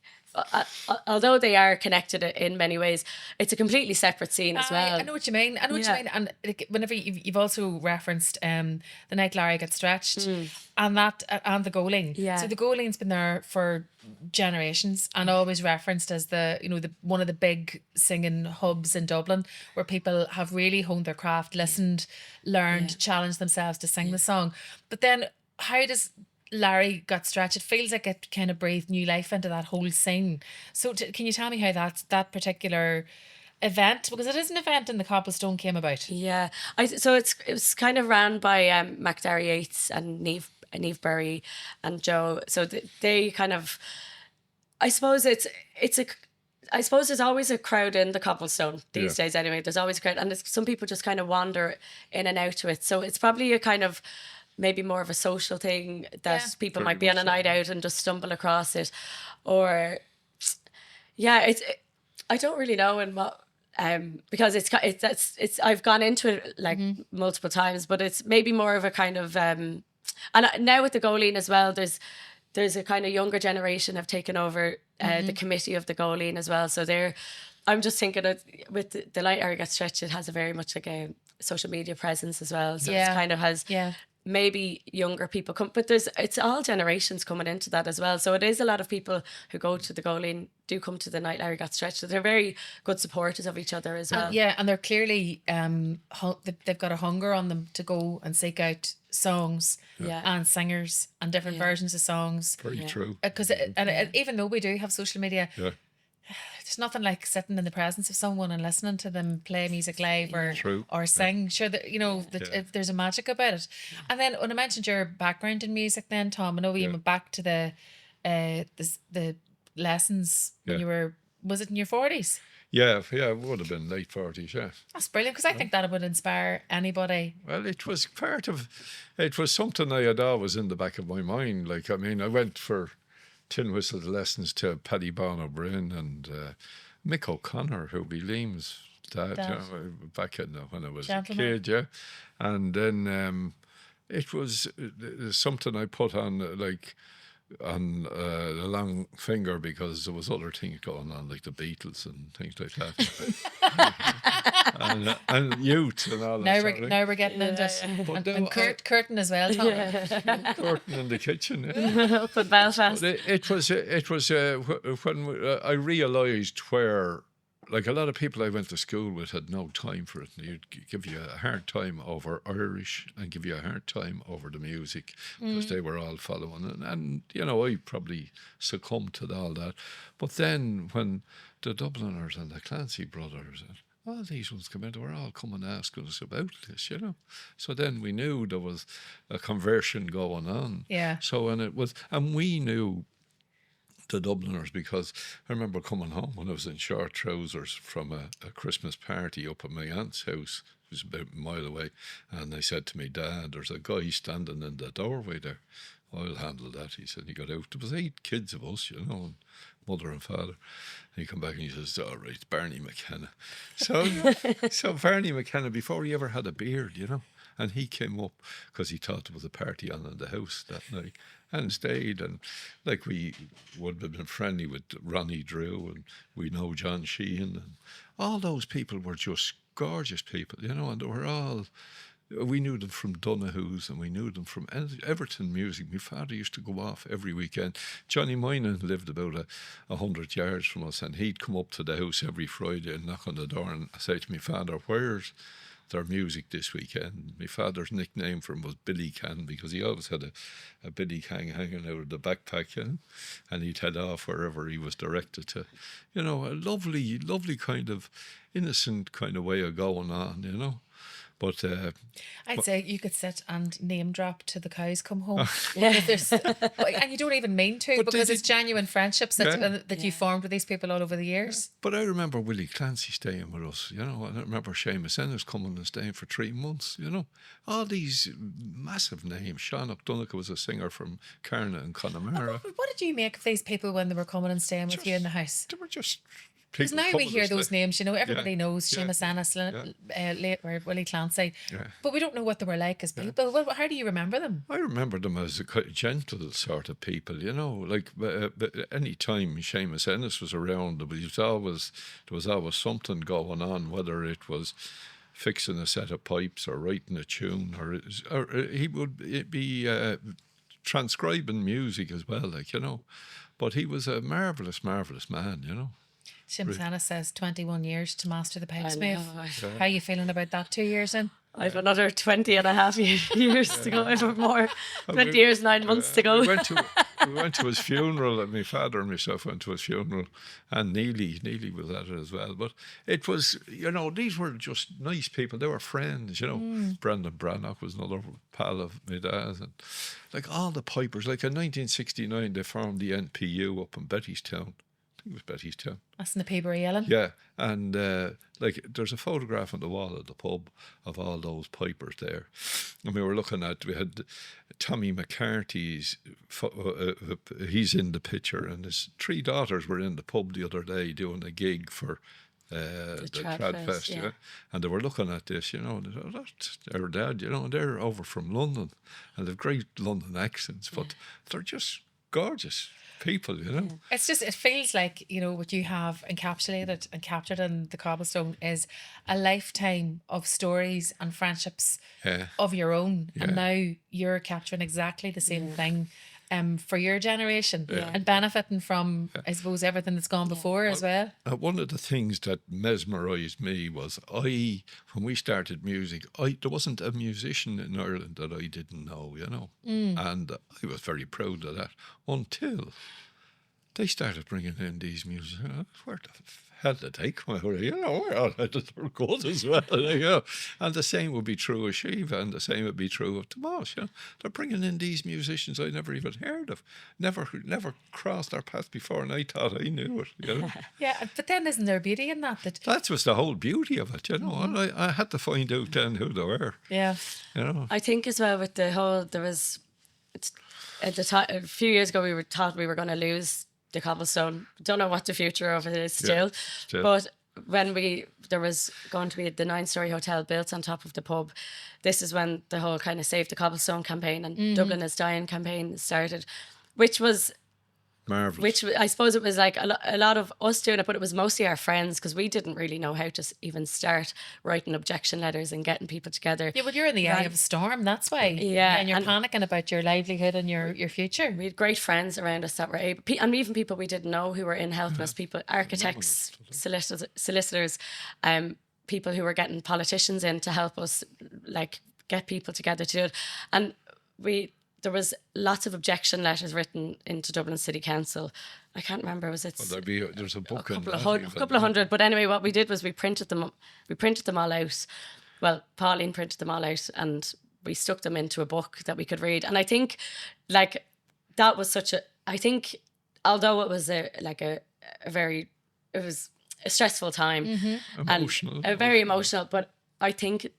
although they are connected in many ways, it's a completely separate scene as well. I know what you mean. I know what you mean. And like, whenever you've also referenced the night Larry got stretched, and that and the Goleen. Yeah. So the Goleen's been there for generations and always referenced as the one of the big singing hubs in Dublin, where people have really honed their craft, listened, learned, challenged themselves to sing the song. But then how does Larry got stretched? It feels like it kind of breathed new life into that whole scene. So can you tell me how that particular event, because it is an event in the Cobblestone, came about? Yeah, so it was kind of ran by MacDarry Yates and Niamh Burry and Joe. So they kind of, I suppose there's always a crowd in the Cobblestone these days anyway. There's always a crowd, and some people just kind of wander in and out to it. So it's probably a kind of maybe more of a social thing that people might be on a night out and just stumble across it. Or I don't really know in what because it's I've gone into it like multiple times, but it's maybe more of a kind of and now with the Goleen as well, there's a kind of younger generation have taken over the committee of the Goleen as well. So I'm just thinking that with the Light Area Gets Stretched, it has a very much like a social media presence as well. So it kind of has maybe younger people come, but it's all generations coming into that as well. So it is a lot of people who go to the Goleen do come to the Night Larry Got Stretched. So they're very good supporters of each other as well. And they're clearly they've got a hunger on them to go and seek out songs and singers and different versions of songs. Very true. Because even though we do have social media, there's nothing like sitting in the presence of someone and listening to them play music live or sing. Sure, that if there's a magic about it. And then when I mentioned your background in music, then Tom, I know you went back to the lessons when you were, was it in your 40s? Yeah, it would have been late 40s, yeah. That's brilliant, because I think that would inspire anybody. Well, it was something I had always in the back of my mind. Like, I mean, I went for tin whistle lessons to Paddy Bon O'Brien and Mick O'Connor, who'll be Liam's dad. Back in when I was a kid, and then it was something I put on on the long finger, because there was other things going on like the Beatles and things like that. and youth and all that. Now we're getting into it. And Curtin as well, Tom. Curtin in the kitchen. Up in Belfast. It was when I realised where, like, a lot of people I went to school with had no time for it. They'd give you a hard time over Irish and give you a hard time over the music, because they were all following. And I probably succumbed to all that. But then when the Dubliners and the Clancy brothers and all these ones come in, they were all coming asking us about this, So then we knew there was a conversion going on. Yeah. So, and we knew the Dubliners, because I remember coming home when I was in short trousers from a Christmas party up at my aunt's house. It was about a mile away, and they said to me, "Dad, there's a guy standing in the doorway there. I'll handle that." He said. He got out. There was 8 kids of us, and mother and father. And he come back and he says, "All right, Barney McKenna." So Barney McKenna, before he ever had a beard, And he came up because he thought there was a party on in the house that night and stayed. And like we would have been friendly with Ronnie Drew, and we know John Sheehan, and all those people were just gorgeous people, you know, and they were all. We knew them from Donahue's and we knew them from Everton Music. My father used to go off every weekend. Johnny Moynihan lived about 100 yards from us, and he'd come up to the house every Friday and knock on the door and say to my father, "Where's their music this weekend?" My father's nickname for him was Billy Can, because he always had a Billy Can hanging out of the backpack, you know? And he'd head off wherever he was directed to. You know, a lovely, lovely kind of innocent kind of way of going on, you know. But I'd say you could sit and name drop to the cows come home. And you don't even mean to, because it's genuine friendships that you formed with these people all over the years. But I remember Willie Clancy staying with us, you know, and I remember Seamus Ennis coming and staying for 3 months, you know. All these massive names. Sean O'Donoghue was a singer from Carna and Connemara. What did you make of these people when they were coming and staying with you in the house? They were just... Because now we hear those names, you know, everybody knows Seamus Ennis, or Willie Clancy, but we don't know what they were like as people. Well, how do you remember them? I remember them as a quite gentle sort of people, you know, like but any time Seamus Ennis was around, there was always something going on, whether it was fixing a set of pipes or writing a tune, or he would be transcribing music as well, like, you know. But he was a marvellous, marvellous man, you know. Seamus Ennis says 21 years to master the pipes, Méabh. How are you feeling about that 2 years in? I've another 20 and a half years to go, or more. 20 years, 9 months to go. We went to his funeral, and my father and myself went to his funeral, and Neely was at it as well. But it was, you know, these were just nice people. They were friends, you know. Brendan Brannock was another pal of my dad's, and like all the pipers. Like in 1969, they formed the NPU up in Bettystown. It was Bettystown. That's in the Peabury Ellen. Yeah, and like there's a photograph on the wall of the pub of all those pipers there, and we had Tommy McCarthy's. He's in the picture, and his 3 daughters were in the pub the other day doing a gig for the Trad Fest, yeah. And they were looking at this, you know, and they said, "Oh, that's their dad, you know, and they're over from London, and they've great London accents, but they're just gorgeous people, you know." It's just, it feels like, you know, what you have encapsulated and captured in the Cobblestone is a lifetime of stories and friendships of your own, and now you're capturing exactly the same thing for your generation and benefiting from, I suppose, everything that's gone before as well. One of the things that mesmerised me was when we started music, there wasn't a musician in Ireland that I didn't know, you know, and I was very proud of that until they started bringing in these musicians. Where the hell did they come out of? You know, they're good as well, you know. And the same would be true of Shiva, and the same would be true of Tomas. You know, they're bringing in these musicians I never even heard of, never crossed our path before, and I thought I knew it. You know? Yeah, but then isn't there beauty in that? That was the whole beauty of it, you know. And I had to find out then who they were. Yeah, you know. I think as well with the whole, there was at the time a few years ago we thought we were going to lose the Cobblestone. Don't know what the future of it is still. But when there was going to be the 9-story hotel built on top of the pub, this is when the whole kind of Save the Cobblestone campaign and Dublin is Dying campaign started, which was marvellous. Which I suppose it was like a lot of us doing it, but it was mostly our friends, because we didn't really know how to even start writing objection letters and getting people together. Yeah, well, you're in the eye of a storm, that's why. Yeah. And you're panicking about your livelihood and your future. We had great friends around us that were able, and even people we didn't know who were in helping us, people, architects, solicitors, people who were getting politicians in to help us, like, get people together to do it. And there was lots of objection letters written into Dublin City Council. I can't remember, was it? Well, there's a book a couple of hundred. But anyway, what we did was we printed them all out. Well, Pauline printed them all out, and we stuck them into a book that we could read. And I think, like, that was although it was it was a stressful time, emotional, and very emotional. But I think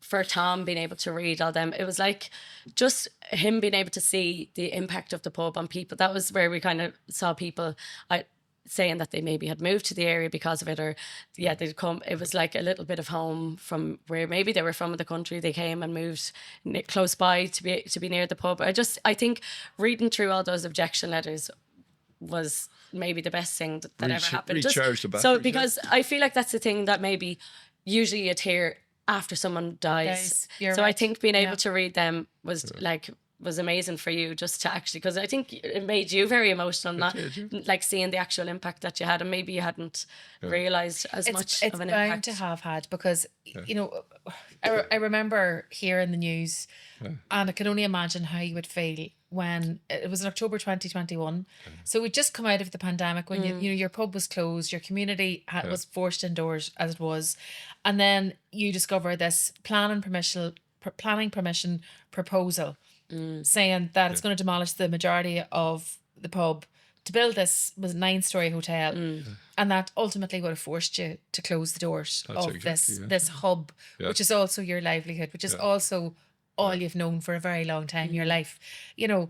for Tom being able to read all them, it was like just him being able to see the impact of the pub on people. That was where we kind of saw people. saying that they maybe had moved to the area because of it, or they'd come. It was like a little bit of home from where maybe they were from the country. They came and moved close by to be near the pub. I think reading through all those objection letters was maybe the best thing that ever happened. Recharge the batteries, So because I feel like that's the thing that maybe usually you'd hear after someone dies. You're So I right. think being able to read them was amazing for you, just to actually, because I think it made you very emotional, not like seeing the actual impact that you had, and maybe you hadn't realised as much It's of an bound impact. to have had, because you know, I remember hearing the news, and I can only imagine how you would feel when it was in October 2021. So we'd just come out of the pandemic, when you know, your pub was closed, your community was forced indoors as it was, and then you discover this planning permission proposal saying that it's going to demolish the majority of the pub to build this 9-story hotel, and that ultimately would have forced you to close the doors of this hub, which is also your livelihood, which is also all you've known for a very long time in your life. You know,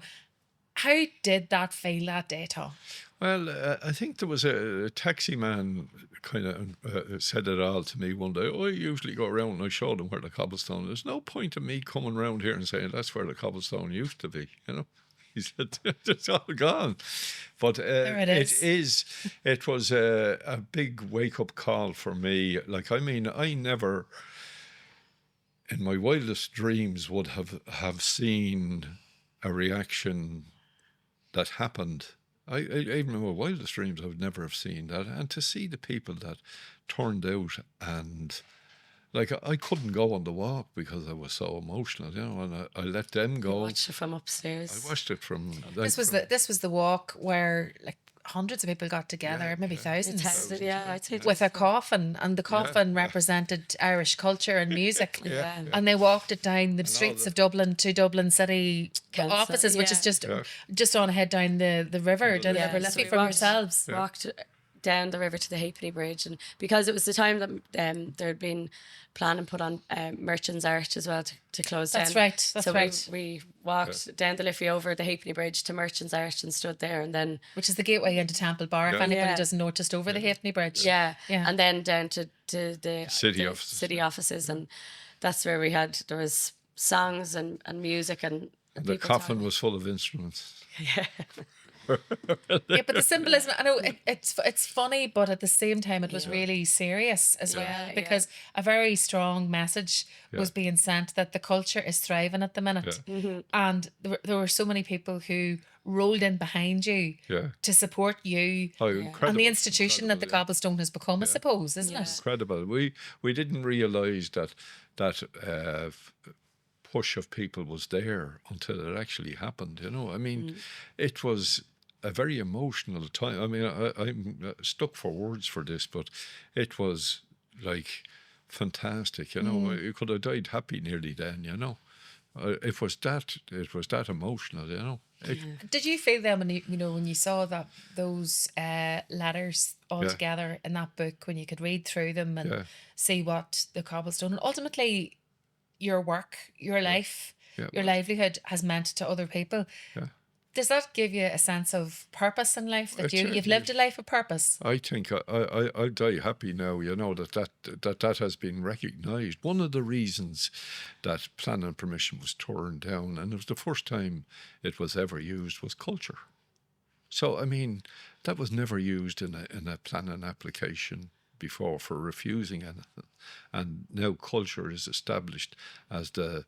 how did that feel that day, Tom? Well, I think there was a taxi man kind of said it all to me one day. I usually go around and I showed him where the cobblestone. There's no point in me coming around here and saying that's where the cobblestone used to be, you know. He said, it's all gone. But there it is. It was a big wake-up call for me. Like, I mean, I never, in my wildest dreams, would have seen a reaction that happened. I even in my wildest dreams, I would never have seen that. And to see the people that turned out, and like, I couldn't go on the walk because I was so emotional, you know, and I let them go. You watched it from upstairs. I watched it from. This was the walk where like hundreds of people got together, maybe thousands. I'd say With a coffin, and the coffin represented Irish culture and music. And they walked it down the streets of Dublin to Dublin City Council, offices, which is just on ahead down the river, down the River Liffey from yourselves. Walked down the river to the Halfpenny Bridge, and because it was the time that there had been planning put on Merchants Arch as well to close down. That's right. We walked down the Liffey over the Halfpenny Bridge to Merchants Arch and stood there, and then which is the gateway into Temple Bar, if anybody doesn't know, just over the Halfpenny Bridge. And then down to the city offices, and that's where there was songs and music, and the coffin was full of instruments. But the symbolism, I know it's funny, but at the same time it was really serious as well, because a very strong message was being sent that the culture is thriving at the minute, and there were so many people who rolled in behind you to support you and the institution that the Cobblestone has become, I suppose, isn't it? Incredible. We didn't realise that push of people was there until it actually happened, you know. I mean, it was a very emotional time. I mean, I'm stuck for words for this, but it was like fantastic, you know. You could have died happy nearly then, you know. It was that emotional, you know. Did you feel then when you saw those letters all together in that book, when you could read through them and see what the Cobblestone and ultimately your work, your life, your livelihood has meant to other people? Does that give you a sense of purpose in life, that you've lived a life of purpose? I think I'll die happy now, you know, that has been recognised. One of the reasons that planning permission was torn down, and it was the first time it was ever used, was culture. So, I mean, that was never used in a planning application before for refusing anything. And now culture is established as the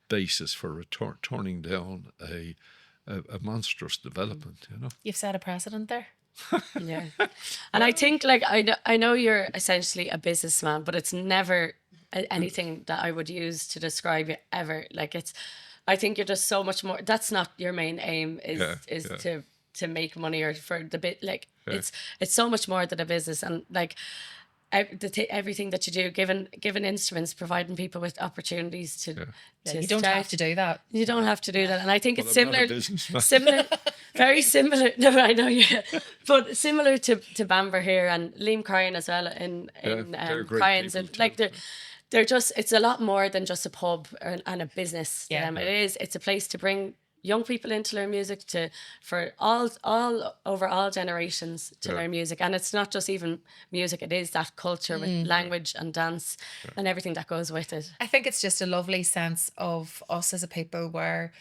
basis for turning down a monstrous development, you know. You've set a precedent there. And I think, like, I know you're essentially a businessman, but it's never anything that I would use to describe you ever. Like, I think you're just so much more. That's not your main aim, is to make money or for the bit. Like, it's so much more than a business, and like everything that you do, given instruments, providing people with opportunities to you don't have to do that. You don't have to do that, and I think it's I'm not a businessman. very similar. No, I know you, but similar to Bamber here and Liam Cryan as well in Cryans, and like they're just, it's a lot more than just a pub and a business. It's a place to bring young people in to learn music, for all over all generations to learn music. And it's not just even music, it is that culture with language and dance and everything that goes with it. I think it's just a lovely sense of us as a people where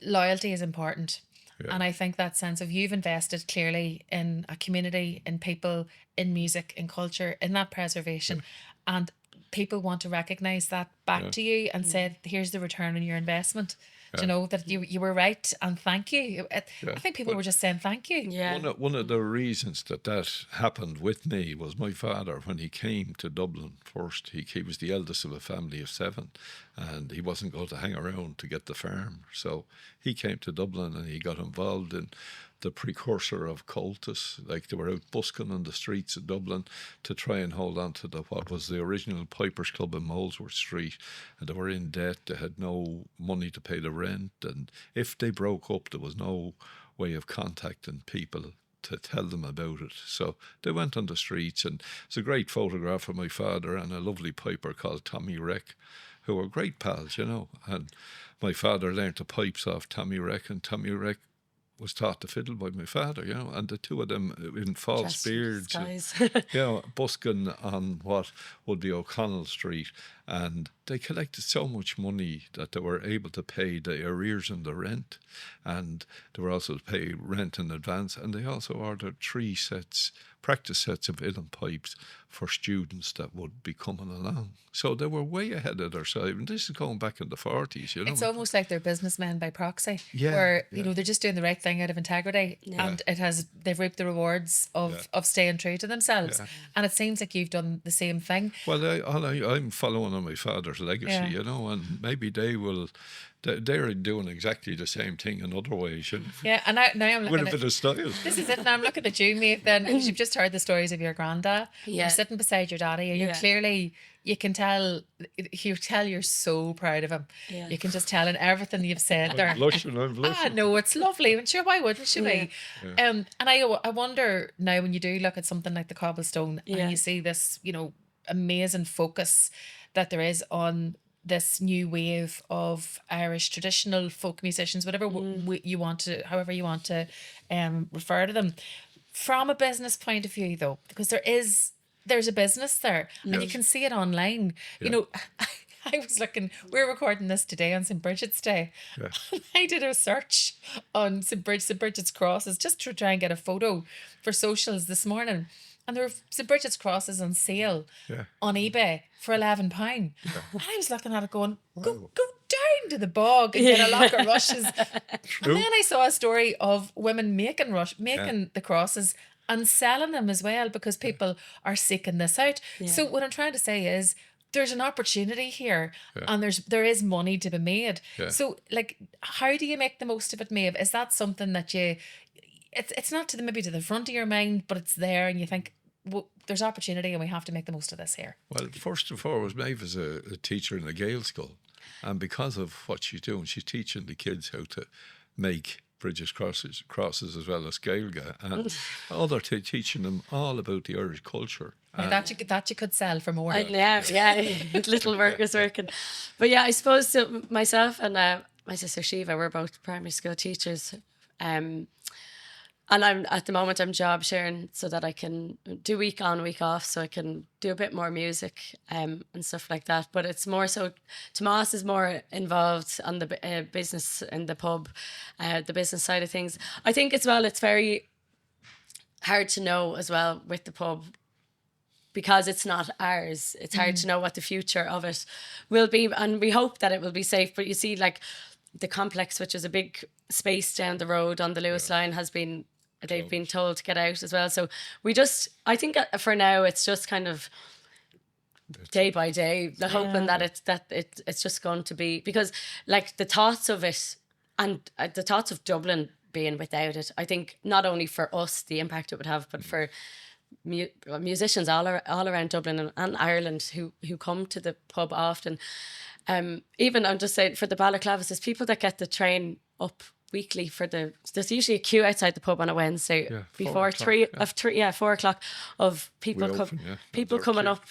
loyalty is important. And I think that sense of you've invested clearly in a community, in people, in music, in culture, in that preservation. And people want to recognise that back to you and say, here's the return on your investment. Do you know that you were right, and thank you. I think people were just saying thank you. Yeah. One of the reasons that happened with me was my father, when he came to Dublin first, he was the eldest of a family of 7, and he wasn't going to hang around to get the farm. So he came to Dublin and he got involved in the precursor of cultus. Like, they were out busking on the streets of Dublin to try and hold on to what was the original Pipers Club in Molesworth Street, and they were in debt. They had no money to pay the rent, and if they broke up, there was no way of contacting people to tell them about it. So they went on the streets, and it's a great photograph of my father and a lovely piper called Tommy Reck, who were great pals, you know. And my father learnt the pipes off Tommy Reck, and Tommy Reck was taught to fiddle by my father, you know, and the two of them in false beards, busking on what would be O'Connell Street, and they collected so much money that they were able to pay the arrears and the rent, and they were also to pay rent in advance, and they also ordered 3 practice sets of uilleann pipes for students that would be coming along. So they were way ahead of their side, and this is going back in the 40s, you know. It's almost like they're businessmen by proxy, where you know, they're just doing the right thing out of integrity, and they've reaped the rewards of staying true to themselves. And it seems like you've done the same thing. Well, I'm following on my father's legacy, you know, and maybe they're doing exactly the same thing in other ways. You know? Yeah, and now I'm looking with a bit of style. This is it. Now I'm looking at you, Méabh, then, because you've just heard the stories of your granddad. You're sitting beside your daddy, and you're clearly, you can tell you're so proud of him. Yeah. You can just tell in everything you've said there. I'm blushing. No, it's lovely. And sure, why wouldn't you be? Yeah. And I wonder now, when you do look at something like the Cobblestone, and you see this, you know, amazing focus that there is on this new wave of Irish traditional folk musicians, whatever you want to, however you want to refer to them, from a business point of view, though, because there's a business there, and you can see it online. You know, I was looking, we're recording this today on St. Bridget's Day. Yeah. I did a search on St. Bridget's crosses just to try and get a photo for socials this morning. And there were St. Bridget's crosses on sale on eBay for £11. And I was looking at it going, go down to the bog and get a lock of rushes. And then I saw a story of women making the crosses and selling them as well, because people are seeking this out. Yeah. So what I'm trying to say is, there's an opportunity here, and there is money to be made. Yeah. So, like, how do you make the most of it, Méabh? Is that something that it's not maybe to the front of your mind, but it's there, and you think, well, there's opportunity and we have to make the most of this here? Well, first and foremost, Méabh is a teacher in a Gael school, and because of what she's doing, she's teaching the kids how to make Bridget's crosses as well as Gaelga, and they're teaching them all about the Irish culture. That you could sell for more. Little workers working. But yeah, I suppose myself and my sister Shiva, we're both primary school teachers, and I'm at the moment I'm job sharing so that I can do week on, week off, so I can do a bit more music and stuff like that. But it's more so, Tomas is more involved on the business in the pub, the business side of things. I think as well it's very hard to know as well with the pub, because it's not ours. It's hard to know what the future of it will be, and we hope that it will be safe. But you see, like, the complex, which is a big space down the road on the Lewis line, they've been told to get out as well. So I think for now it's just kind of day by day, hoping that it's just going to be, because like the thoughts of it and the thoughts of Dublin being without it, I think not only for us the impact it would have, but for musicians all around Dublin and Ireland who come to the pub often. Even I'm just saying, for the Balaclavas, there's people that get the train up weekly there's usually a queue outside the pub on a Wednesday before 4 o'clock of people coming up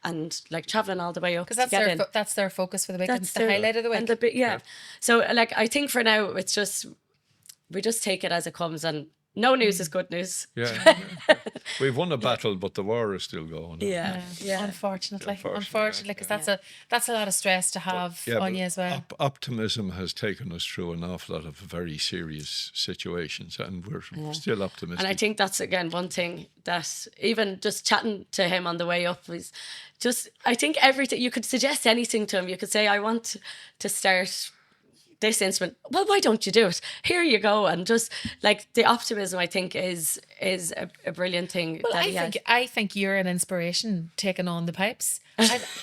and like traveling all the way up Because to get in. that's their focus for the week. And That's the highlight of the week. And yeah. So like I think for now it's just we just take it as it comes, and no news is good news. Yeah. We've won a battle, but the war is still going on. Yeah. Unfortunately, Unfortunately, because that's a lot of stress to have on you as well. Optimism has taken us through an awful lot of very serious situations, and we're still optimistic. And I think that's again one thing that even just chatting to him on the way up was just, I think everything, you could suggest anything to him. You could say, I want to start this instrument. Well, why don't you do it? Here you go. And just like the optimism, I think is a brilliant thing. Well, I think you're an inspiration taking on the pipes.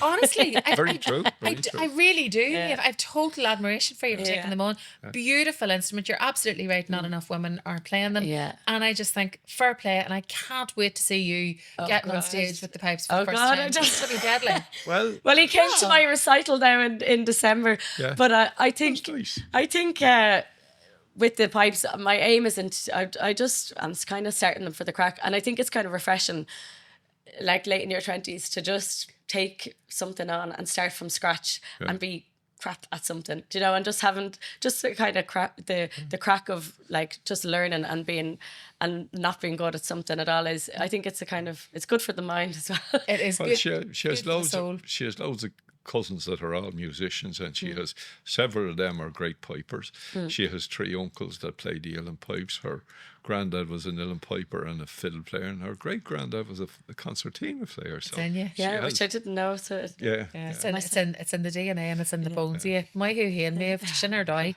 Honestly, Very true. I really do. I've total admiration for you for taking them on. Beautiful instrument. You're absolutely right. Not enough women are playing them. Yeah. And I just think fair play. And I can't wait to see you getting on stage with the pipes for the first God, time. It's going to be deadly. Well, he came to my recital now in December. Yeah. But I think That's nice. I think with the pipes, my aim isn't. I'm kind of starting them for the crack, and I think it's kind of refreshing, like late in your 20s, to just take something on and start from scratch and be crap at something, you know, and just the kind of the crack of like just learning and being and not being good at something at all is. I think it's it's good for the mind as well. It is Well, good. she has good for the soul. she has loads of cousins that are all musicians, and she has several of them are great pipers. She has 3 uncles that play the uilleann pipes. Her granddad was an uilleann piper and a fiddle player, and her great granddad was a concertina player. So in you. Yeah, which I didn't know. So It's in the DNA and it's in the bones. Yeah, my who he and me have shinner die.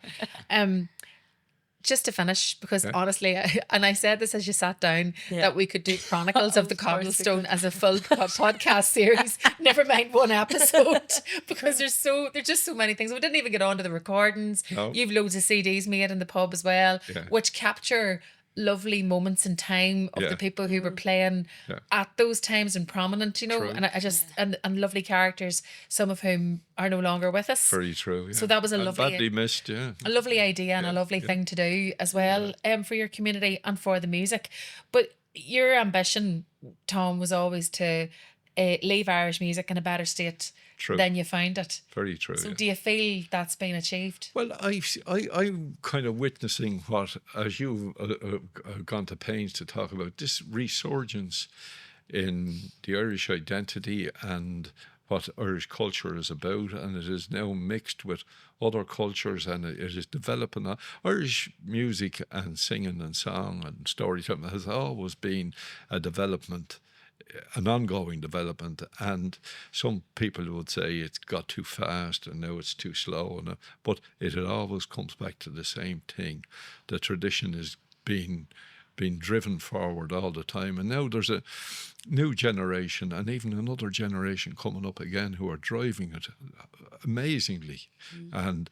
Just to finish, because honestly, and I said this as you sat down, that we could do Chronicles of the Cobblestone as a full podcast series. Never mind one episode, because there's just so many things. We didn't even get on to the recordings. No. You've loads of CDs made in the pub as well, which capture lovely moments in time of the people who were playing at those times and prominent, you know. True. And I just and lovely characters, some of whom are no longer with us. Very true. Yeah. So that was a And lovely, badly missed. Yeah. a lovely idea and a lovely thing to do as well, for your community and for the music. But your ambition, Tom, was always to leave Irish music in a better state than you found it. Very true. So do you feel that's been achieved? Well, I'm kind of witnessing what, as you've gone to pains to talk about, this resurgence in the Irish identity and what Irish culture is about, and it is now mixed with other cultures, and it is developing. Irish music and singing and song and storytelling has always been a development, an ongoing development, and some people would say it's got too fast and now it's too slow, but it always comes back to the same thing. The tradition is being driven forward all the time, and now there's a new generation and even another generation coming up again who are driving it amazingly and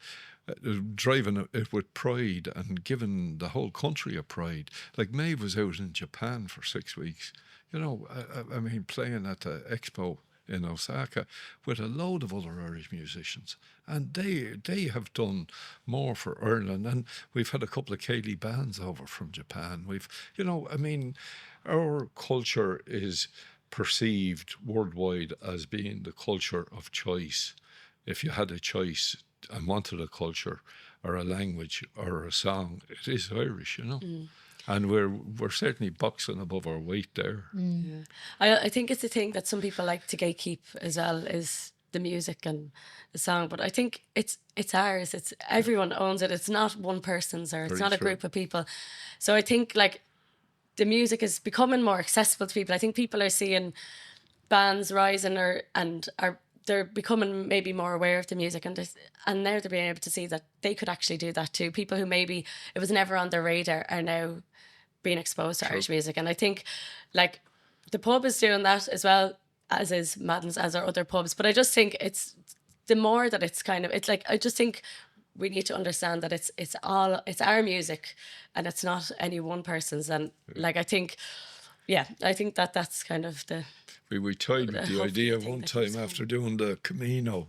driving it with pride and giving the whole country a pride. Like Méabh was out in Japan for 6 weeks. You know, I mean, playing at the expo in Osaka with a load of other Irish musicians, and they have done more for Ireland. And we've had a couple of Ceilidh bands over from Japan. Our culture is perceived worldwide as being the culture of choice. If you had a choice and wanted a culture or a language or a song, it is Irish, you know. And we're certainly boxing above our weight there. Yeah. I think it's a thing that some people like to gatekeep as well, is the music and the song. But I think it's ours. It's everyone owns it. It's not one person's, or it's Very not a true. group of people. So I think like the music is becoming more accessible to people. I think people are seeing bands rising they're becoming maybe more aware of the music, and now they're being able to see that they could actually do that too. People who maybe it was never on their radar are now being exposed to Irish music. And I think like the pub is doing that as well, as is Madden's, as are other pubs. But I just think it's the more that it's like, I just think we need to understand that it's our music and it's not any one person's. And like, I think that's kind of the... We toyed with the idea one time after doing the Camino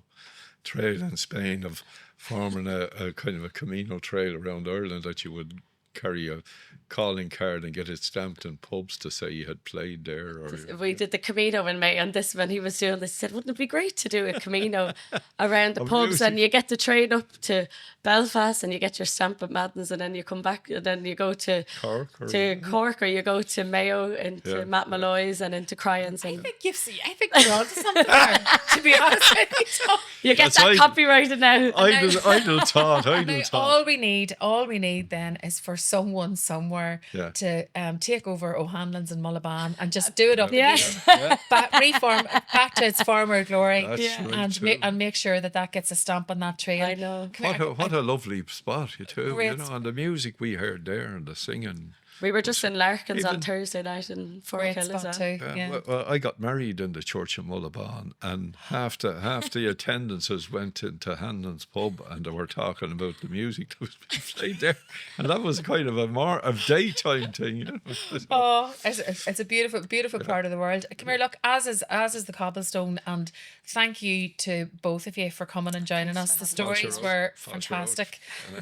trail in Spain of forming a kind of a Camino trail around Ireland that you would carry a calling card and get it stamped in pubs to say you had played there. Or We did the Camino in May, and this when he was doing this, he said, "Wouldn't it be great to do a Camino around the Of pubs?" music. And you get the train up to Belfast, and you get your stamp at Madden's, and then you come back, and then you go to Cork, or you go to Mayo, into Yeah, Matt Malloy's, and into Cryans, and I think you're onto something there, to be honest with you, Tom. you get That's that right. copyrighted now. idle thought. Now, all we need then is for someone somewhere Yeah. to take over O'Hanlon's and Mullaban and just do it up Yeah. again. Reform back to its former glory. That's Yeah. right, And make sure that gets a stamp on that tree. I know. What a lovely spot, you too. Great You know, and the music we heard there and the singing. We were just in Larkins on Even- Thursday night in Fort Great Hill as spot well. too. Yeah, Yeah. well, I got married in the church in Mullaban, and half the attendances went into Hanlon's pub, and they were talking about the music that was being played there, and that was kind of a daytime thing, you know. Oh, it's a beautiful part of the world. Come here, look, as is the Cobblestone, and thank you to both of you for coming and joining us. The stories were fantastic.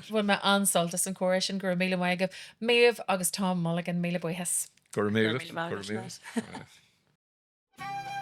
When my ansoltas and chorus and Míabh Mulligan, Méabh agus Tom Mulligan, Míle buíochas. Go to Méabh, Go to Méabh, go to Méabh.